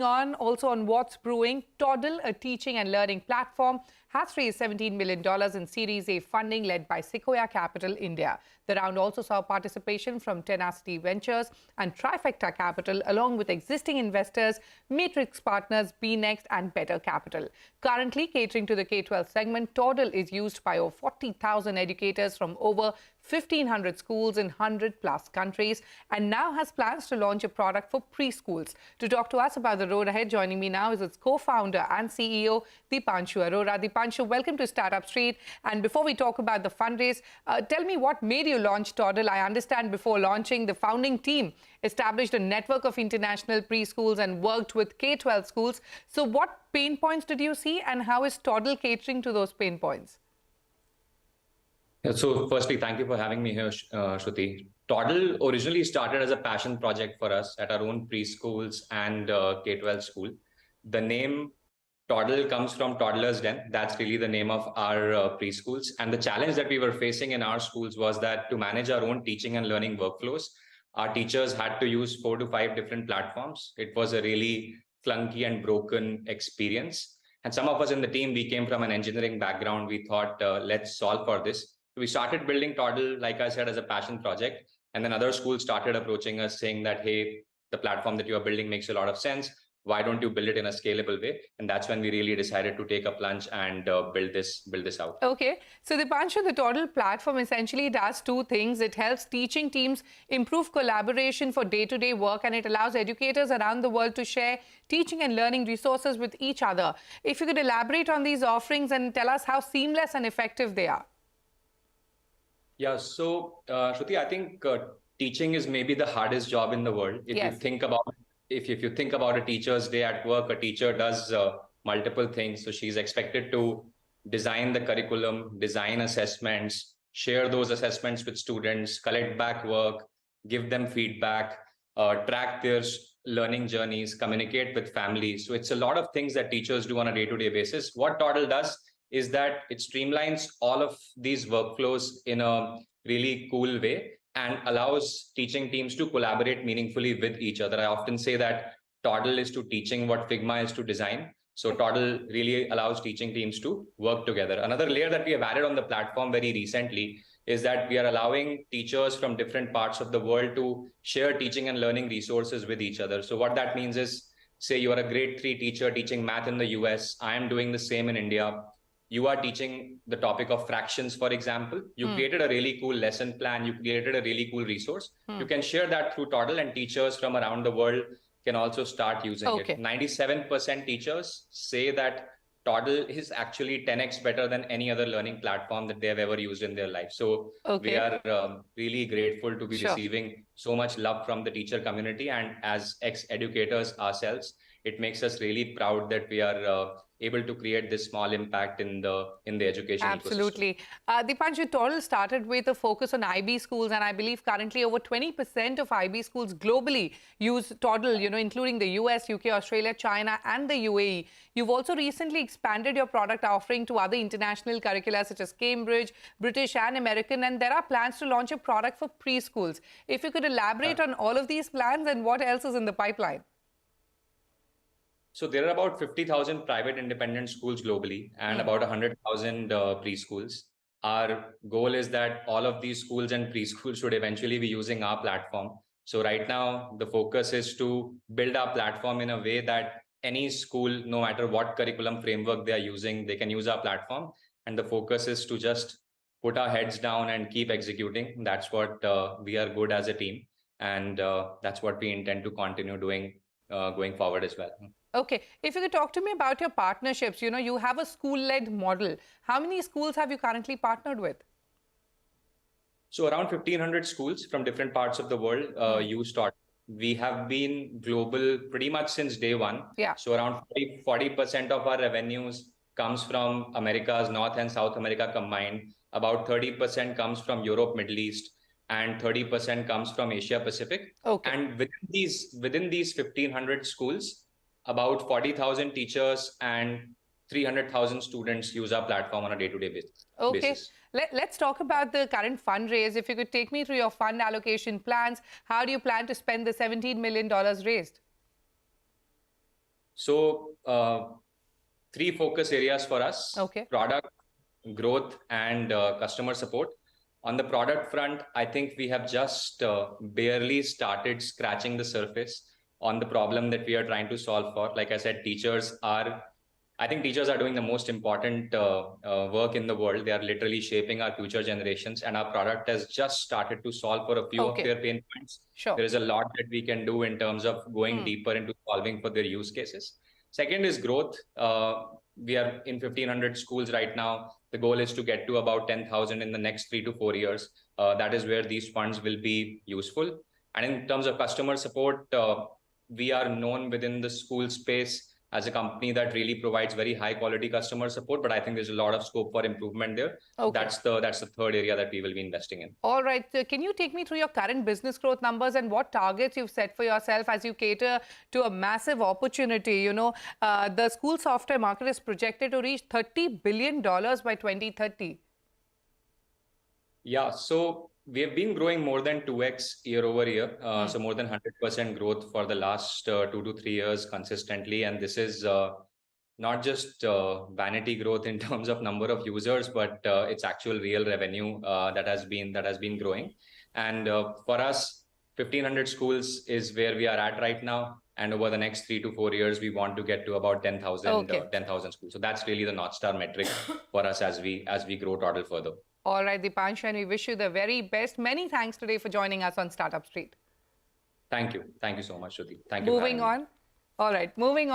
On also on what's brewing, Toddle, a teaching and learning platform, has raised $17 million in Series A funding led by Sequoia Capital India. The round also saw participation from Tenacity Ventures and Trifecta Capital, along with existing investors, Matrix Partners, BNext and Better Capital. Currently catering to the K-12 segment, Toddle is used by over 40,000 educators from over 1,500 schools in 100-plus countries and now has plans to launch a product for preschools. To talk to us about the road ahead, joining me now is its co-founder and CEO, Deepanshu Arora. Deepanshu, welcome to Startup Street. And before we talk about the fundraise, tell me what made you launch Toddle. I understand before launching, the founding team established a network of international preschools and worked with K-12 schools. So what pain points did you see and how is Toddle catering to those pain points? So firstly, thank you for having me here, Shruti. Toddle originally started as a passion project for us at our own preschools and K-12 school. The name Toddle comes from Toddler's Den. That's really the name of our preschools. And the challenge that we were facing in our schools was that to manage our own teaching and learning workflows, our teachers had to use 4 to 5 different platforms. It was a really clunky and broken experience. And some of us in the team, we came from an engineering background. We thought, let's solve for this. We started building Toddle, like I said, as a passion project. And then other schools started approaching us saying that, hey, the platform that you are building makes a lot of sense. Why don't you build it in a scalable way? And that's when we really decided to take a plunge and build this out. Okay. So Deepanshu, the Toddle platform essentially does 2 things. It helps teaching teams improve collaboration for day-to-day work, and it allows educators around the world to share teaching and learning resources with each other. If you could elaborate on these offerings and tell us how seamless and effective they are. Yeah, so Shruti, I think teaching is maybe the hardest job in the world. If you think about if you think about a teacher's day at work, a teacher does multiple things. So she's expected to design the curriculum, design assessments, share those assessments with students, collect back work, give them feedback, track their learning journeys, communicate with families. So it's a lot of things that teachers do on a day-to-day basis. What Toddle does is that it streamlines all of these workflows in a really cool way and allows teaching teams to collaborate meaningfully with each other. I often say that Toddle is to teaching what Figma is to design. So Toddle really allows teaching teams to work together. Another layer that we have added on the platform very recently is that we are allowing teachers from different parts of the world to share teaching and learning resources with each other. So what that means is, say you are a grade 3 teacher teaching math in the US, I am doing the same in India. You are teaching the topic of fractions, for example. You created a really cool lesson plan. You created a really cool resource. You can share that through Toddle, and teachers from around the world can also start using it. 97% teachers say that Toddle is actually 10x better than any other learning platform that they have ever used in their life. So we are really grateful to be receiving so much love from the teacher community. And as ex-educators ourselves, it makes us really proud that we are able to create this small impact in the education ecosystem. Absolutely. Deepanshu, Toddle started with a focus on IB schools, and I believe currently over 20% of IB schools globally use Toddle, including the US, UK, Australia, China, and the UAE. You've also recently expanded your product offering to other international curricula such as Cambridge, British, and American, and there are plans to launch a product for preschools. If you could elaborate on all of these plans and what else is in the pipeline. So there are about 50,000 private independent schools globally and about 100,000 preschools. Our goal is that all of these schools and preschools should eventually be using our platform. So right now, the focus is to build our platform in a way that any school, no matter what curriculum framework they are using, they can use our platform. And the focus is to just put our heads down and keep executing. That's what we are good as a team. And that's what we intend to continue doing going forward as well. Okay. If you could talk to me about your partnerships, you have a school-led model. How many schools have you currently partnered with? So around 1,500 schools from different parts of the world use Toddle. We have been global pretty much since day one. Yeah. So around 40% of our revenues comes from Americas, North and South America combined. About 30% comes from Europe, Middle East, and 30% comes from Asia Pacific. Okay. And within these 1,500 schools, about 40,000 teachers and 300,000 students use our platform on a day-to-day basis. Okay. Let's talk about the current fundraise. If you could take me through your fund allocation plans, how do you plan to spend the $17 million raised? So, three focus areas for us: Okay. product, growth, and customer support. On the product front, I think we have just barely started scratching the surface on the problem that we are trying to solve for. Like I said, I think teachers are doing the most important work in the world. They are literally shaping our future generations, and our product has just started to solve for a few of their pain points. Sure. There is a lot that we can do in terms of going deeper into solving for their use cases. Second is growth. We are in 1,500 schools right now. The goal is to get to about 10,000 in the next 3 to 4 years. That is where these funds will be useful. And in terms of customer support, we are known within the school space as a company that really provides very high quality customer support, but I think there's a lot of scope for improvement there. Okay. That's the third area that we will be investing in. All right. So can you take me through your current business growth numbers and what targets you've set for yourself as you cater to a massive opportunity? You know, the school software market is projected to reach $30 billion by 2030. Yeah, so we have been growing more than 2x year over year. So more than 100% growth for the last 2 to 3 years consistently. And this is not just vanity growth in terms of number of users, but it's actual real revenue that has been growing. And for us, 1,500 schools is where we are at right now. And over the next 3 to 4 years, we want to get to about 10,000 schools. So that's really the North Star metric for us as we grow Toddle further. All right, Dipanshu, and we wish you the very best. Many thanks today for joining us on Startup Street. Thank you. Thank you so much, Shruti. Thank you. Moving on. All right, moving on.